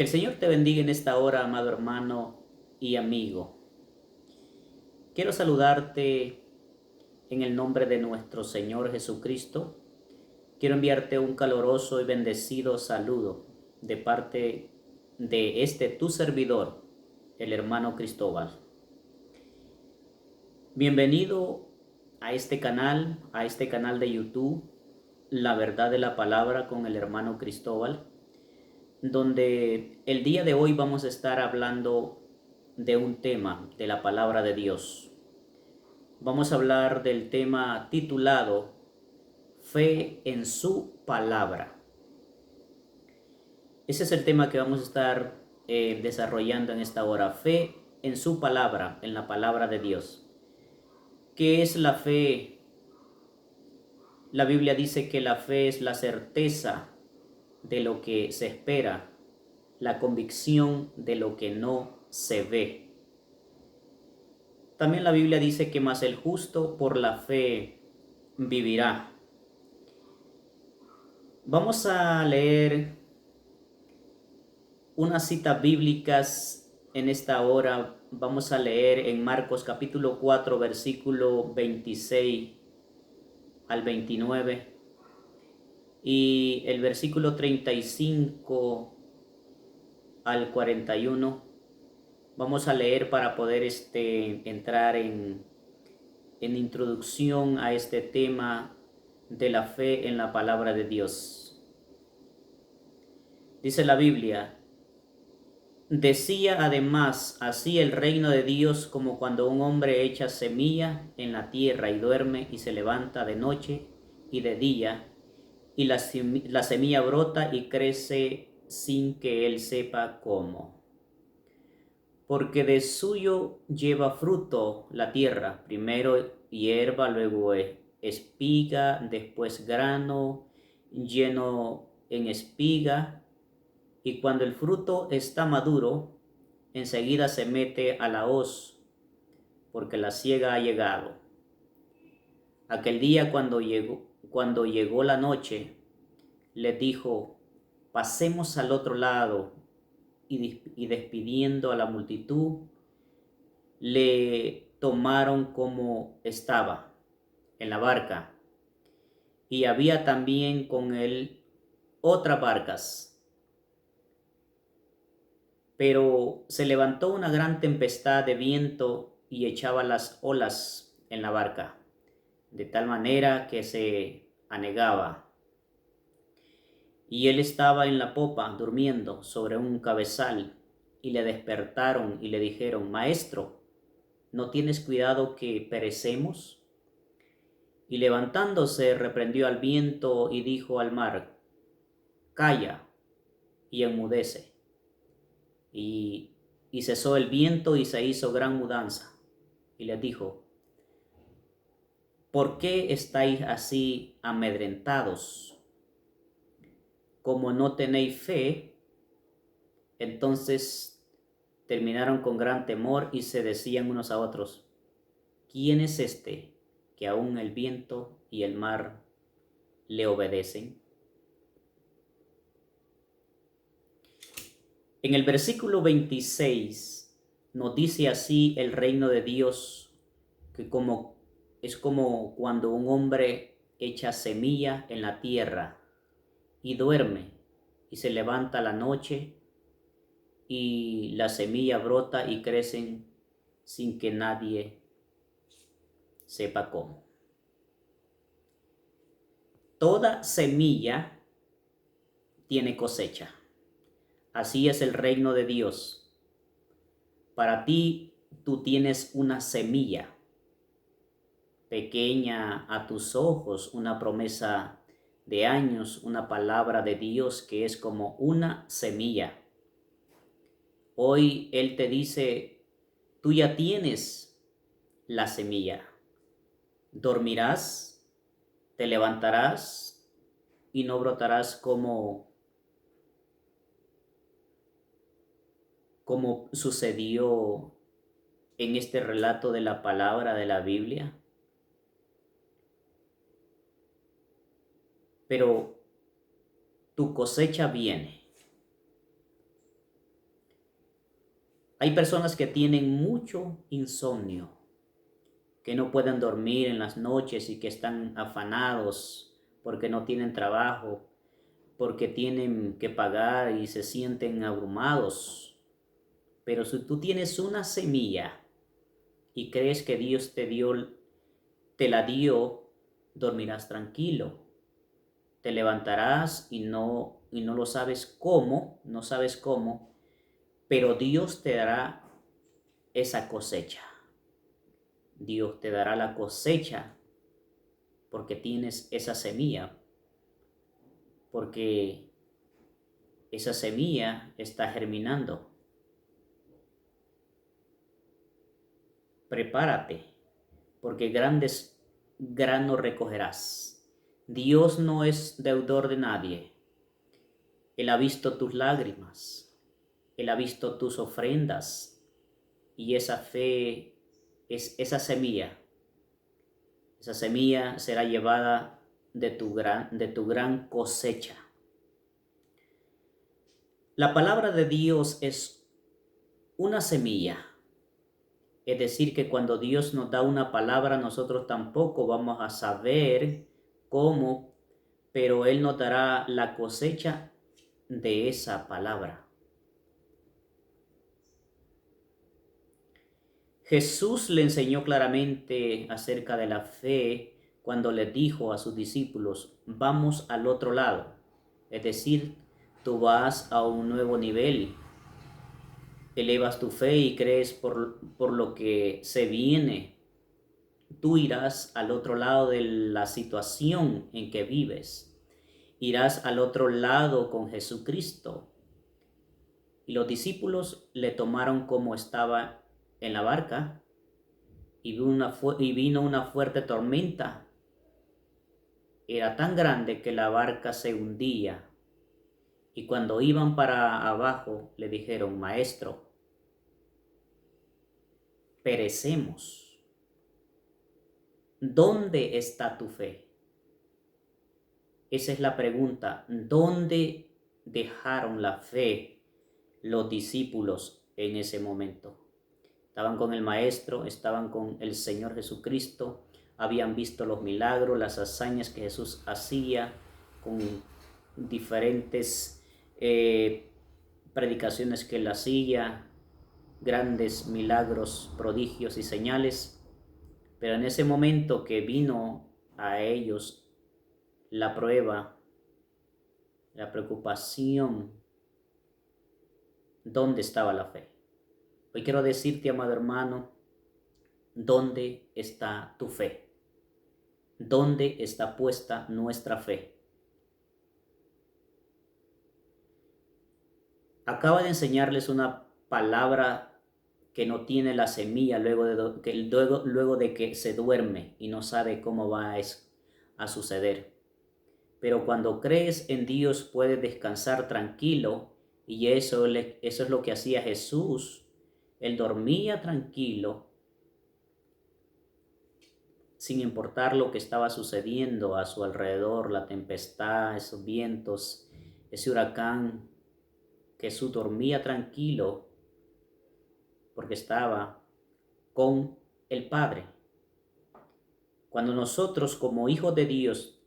Que el Señor te bendiga en esta hora, amado hermano y amigo. Quiero saludarte en el nombre de nuestro Señor Jesucristo. Quiero enviarte un caloroso y bendecido saludo de parte de tu servidor, el hermano Cristóbal. Bienvenido a este canal de YouTube, La Verdad de la Palabra con el hermano Cristóbal, donde el día de hoy vamos a estar hablando de un tema de la palabra de Dios. Vamos a hablar del tema titulado Fe en su palabra. Ese es el tema que vamos a estar desarrollando en esta hora. Fe en su palabra, en la palabra de Dios. ¿Qué es la fe? La Biblia dice que la fe es la certeza de lo que se espera, la convicción de lo que no se ve. También la Biblia dice que más el justo por la fe vivirá. Vamos a leer unas citas bíblicas en esta hora. Vamos a leer en Marcos capítulo 4, versículo 26 al 29 y el versículo 35 al 41. Vamos a leer para poder entrar en introducción a este tema de la fe en la palabra de Dios. Dice la Biblia: decía además, así el reino de Dios como cuando un hombre echa semilla en la tierra y duerme y se levanta de noche y de día, y la semilla brota y crece sin que él sepa cómo. Porque de suyo lleva fruto la tierra, primero hierba, luego espiga, después grano lleno en espiga, y cuando el fruto está maduro, enseguida se mete a la hoz, porque la siega ha llegado. Aquel día cuando llegó la noche, le dijo: pasemos al otro lado, y despidiendo a la multitud, le tomaron como estaba en la barca, y había también con él otras barcas. Pero se levantó una gran tempestad de viento y echaba las olas en la barca, de tal manera que se anegaba. Y él estaba en la popa durmiendo sobre un cabezal, y le despertaron y le dijeron: Maestro, ¿no tienes cuidado que perecemos? Y levantándose reprendió al viento y dijo al mar: Calla y enmudece. Y cesó el viento y se hizo gran mudanza. Y les dijo: ¿por qué estáis así amedrentados? Como no tenéis fe. Entonces terminaron con gran temor y se decían unos a otros: ¿quién es este que aún el viento y el mar le obedecen? En el versículo 26 nos dice así el reino de Dios, que es como cuando un hombre echa semilla en la tierra y duerme, y se levanta la noche y la semilla brota y crecen sin que nadie sepa cómo. Toda semilla tiene cosecha. Así es el reino de Dios. Para ti, tú tienes una semilla pequeña a tus ojos, una promesa de años, una palabra de Dios que es como una semilla. Hoy Él te dice: tú ya tienes la semilla. Dormirás, te levantarás y no brotarás como sucedió en este relato de la palabra de la Biblia. Pero tu cosecha viene. Hay personas que tienen mucho insomnio, que no pueden dormir en las noches y que están afanados porque no tienen trabajo, porque tienen que pagar y se sienten abrumados. Pero si tú tienes una semilla y crees que Dios te la dio, dormirás tranquilo. Te levantarás y no lo sabes cómo, no sabes cómo, pero Dios te dará esa cosecha. Dios te dará la cosecha porque tienes esa semilla, porque esa semilla está germinando. Prepárate, porque grandes granos recogerás. Dios no es deudor de nadie. Él ha visto tus lágrimas, Él ha visto tus ofrendas y esa fe es esa semilla. Esa semilla será llevada de tu gran cosecha. La palabra de Dios es una semilla. Es decir, que cuando Dios nos da una palabra, nosotros tampoco vamos a saber cómo, pero Él nos dará la cosecha de esa palabra. Jesús le enseñó claramente acerca de la fe cuando le dijo a sus discípulos, vamos al otro lado. Es decir, tú vas a un nuevo nivel, elevas tu fe y crees por lo que se viene. Tú irás al otro lado de la situación en que vives. Irás al otro lado con Jesucristo. Y los discípulos le tomaron como estaba en la barca y vino una fuerte tormenta. Era tan grande que la barca se hundía. Y cuando iban para abajo le dijeron, Maestro, perecemos. ¿Dónde está tu fe? Esa es la pregunta. ¿Dónde dejaron la fe los discípulos en ese momento? Estaban con el Maestro, estaban con el Señor Jesucristo, habían visto los milagros, las hazañas que Jesús hacía con diferentes predicaciones que él hacía, grandes milagros, prodigios y señales. Pero en ese momento que vino a ellos la prueba, la preocupación, ¿dónde estaba la fe? Hoy quiero decirte, amado hermano, ¿dónde está tu fe? ¿Dónde está puesta nuestra fe? Acaba de enseñarles una palabra que no tiene la semilla luego de que se duerme y no sabe cómo va a suceder. Pero cuando crees en Dios puedes descansar tranquilo y eso es lo que hacía Jesús. Él dormía tranquilo sin importar lo que estaba sucediendo a su alrededor, la tempestad, esos vientos, ese huracán. Jesús dormía tranquilo porque estaba con el Padre. Cuando nosotros como hijos de Dios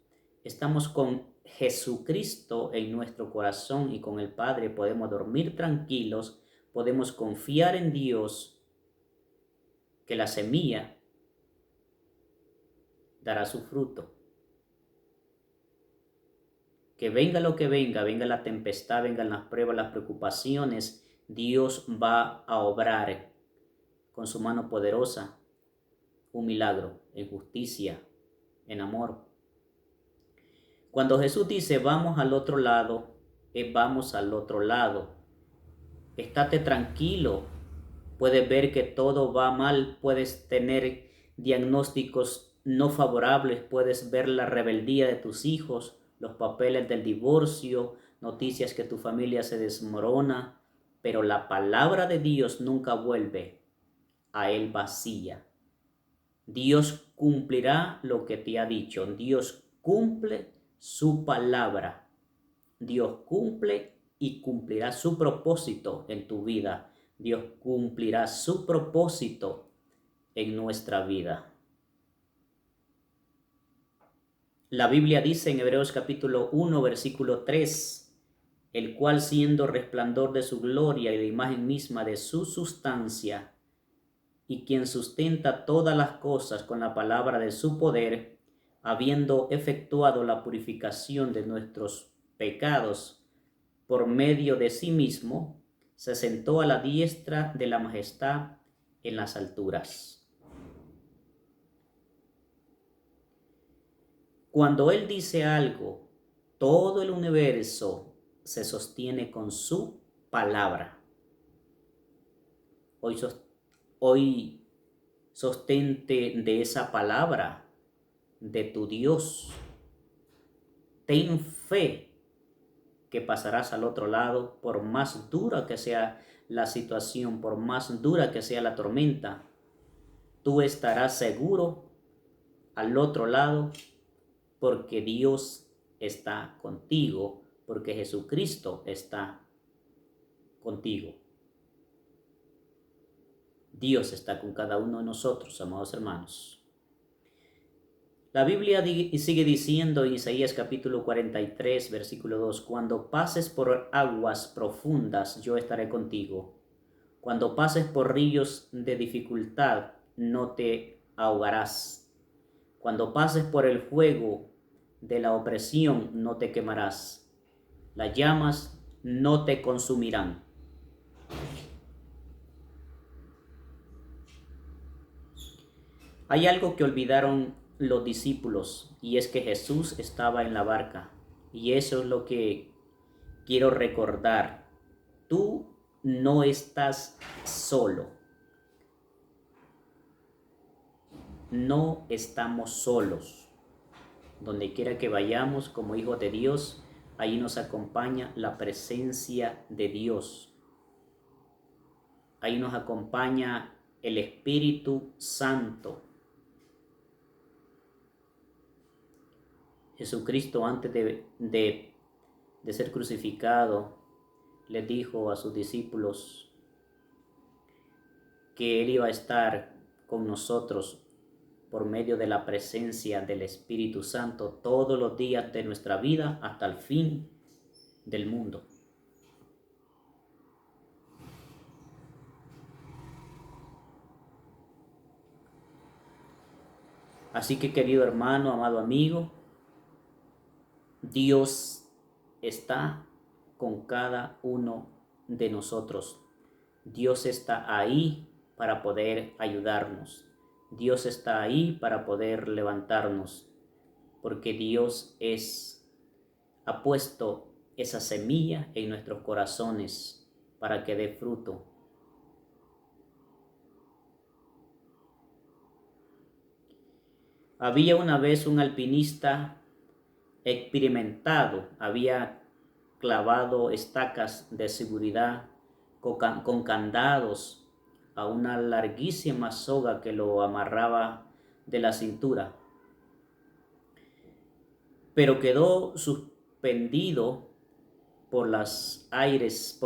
estamos con Jesucristo en nuestro corazón y con el Padre, podemos dormir tranquilos, podemos confiar en Dios, que la semilla dará su fruto. Que venga lo que venga, venga la tempestad, vengan las pruebas, las preocupaciones, Dios va a obrar con su mano poderosa un milagro en justicia, en amor. Cuando Jesús dice vamos al otro lado, vamos al otro lado. Estate tranquilo. Puedes ver que todo va mal, puedes tener diagnósticos no favorables, puedes ver la rebeldía de tus hijos, los papeles del divorcio, noticias que tu familia se desmorona, pero la palabra de Dios nunca vuelve a él vacía. Dios cumplirá lo que te ha dicho. Dios cumple su palabra. Dios cumple y cumplirá su propósito en tu vida. Dios cumplirá su propósito en nuestra vida. La Biblia dice en Hebreos capítulo 1, versículo 3, el cual siendo resplandor de su gloria y la imagen misma de su sustancia, y quien sustenta todas las cosas con la palabra de su poder, habiendo efectuado la purificación de nuestros pecados por medio de sí mismo, se sentó a la diestra de la majestad en las alturas. Cuando Él dice algo, todo el universo se sostiene con su palabra. Hoy sostente de esa palabra de tu Dios. Ten fe que pasarás al otro lado, por más dura que sea la situación, por más dura que sea la tormenta, tú estarás seguro al otro lado porque Dios está contigo, porque Jesucristo está contigo. Dios está con cada uno de nosotros, amados hermanos. La Biblia sigue diciendo en Isaías capítulo 43, versículo 2, cuando pases por aguas profundas, yo estaré contigo. Cuando pases por ríos de dificultad, no te ahogarás. Cuando pases por el fuego de la opresión, no te quemarás. Las llamas no te consumirán. Hay algo que olvidaron los discípulos y es que Jesús estaba en la barca. Y eso es lo que quiero recordar. Tú no estás solo. No estamos solos. Donde quiera que vayamos como hijos de Dios, ahí nos acompaña la presencia de Dios. Ahí nos acompaña el Espíritu Santo. Jesucristo, antes de ser crucificado, le dijo a sus discípulos que Él iba a estar con nosotros por medio de la presencia del Espíritu Santo todos los días de nuestra vida hasta el fin del mundo. Así que, querido hermano, amado amigo, Dios está con cada uno de nosotros. Dios está ahí para poder ayudarnos. Dios está ahí para poder levantarnos, porque Dios ha puesto esa semilla en nuestros corazones para que dé fruto. Había una vez un alpinista experimentado, había clavado estacas de seguridad con candados a una larguísima soga que lo amarraba de la cintura, pero quedó suspendido por los aires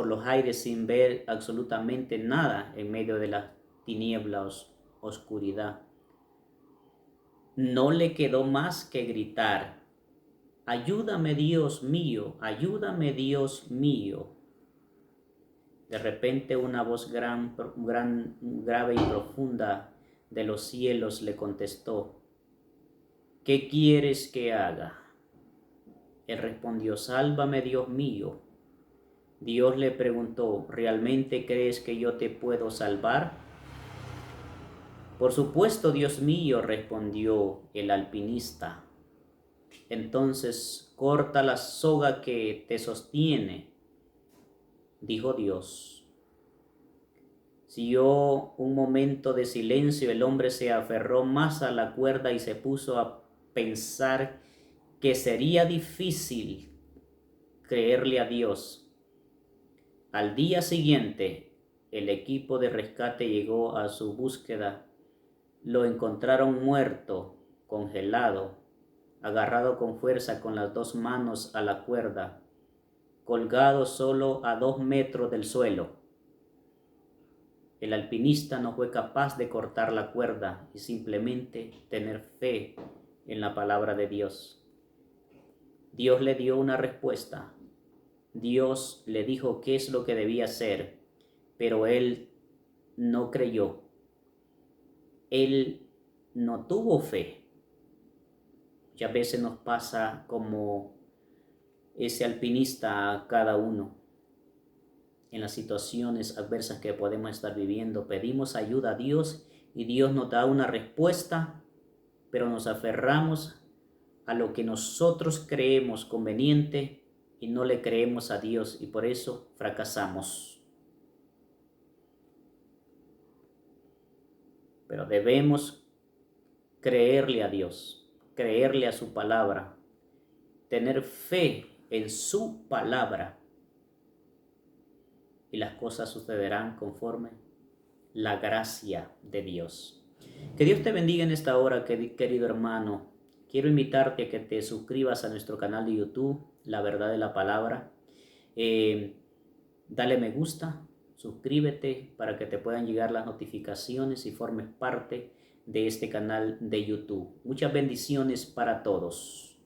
sin ver absolutamente nada en medio de las tinieblas, oscuridad. No le quedó más que gritar: ayúdame, Dios mío, ayúdame, Dios mío. De repente una voz grave y profunda de los cielos le contestó: ¿qué quieres que haga? Él respondió: sálvame, Dios mío. Dios le preguntó: ¿realmente crees que yo te puedo salvar? Por supuesto, Dios mío, respondió el alpinista. Entonces corta la soga que te sostiene, dijo Dios. Siguió un momento de silencio. El hombre se aferró más a la cuerda y se puso a pensar que sería difícil creerle a Dios. Al día siguiente, el equipo de rescate llegó a su búsqueda. Lo encontraron muerto, congelado, agarrado con fuerza con las dos manos a la cuerda, colgado solo a 2 metros del suelo. El alpinista no fue capaz de cortar la cuerda y simplemente tener fe en la palabra de Dios. Dios le dio una respuesta. Dios le dijo qué es lo que debía hacer, pero él no creyó. Él no tuvo fe. Muchas veces nos pasa como ese alpinista a cada uno. En las situaciones adversas que podemos estar viviendo, pedimos ayuda a Dios y Dios nos da una respuesta, pero nos aferramos a lo que nosotros creemos conveniente y no le creemos a Dios y por eso fracasamos. Pero debemos creerle a Dios, creerle a su palabra, tener fe en su palabra y las cosas sucederán conforme la gracia de Dios. Que Dios te bendiga en esta hora, querido hermano. Quiero invitarte a que te suscribas a nuestro canal de YouTube, La Verdad de la Palabra. Dale me gusta, suscríbete para que te puedan llegar las notificaciones y formes parte de este canal de YouTube. Muchas bendiciones para todos.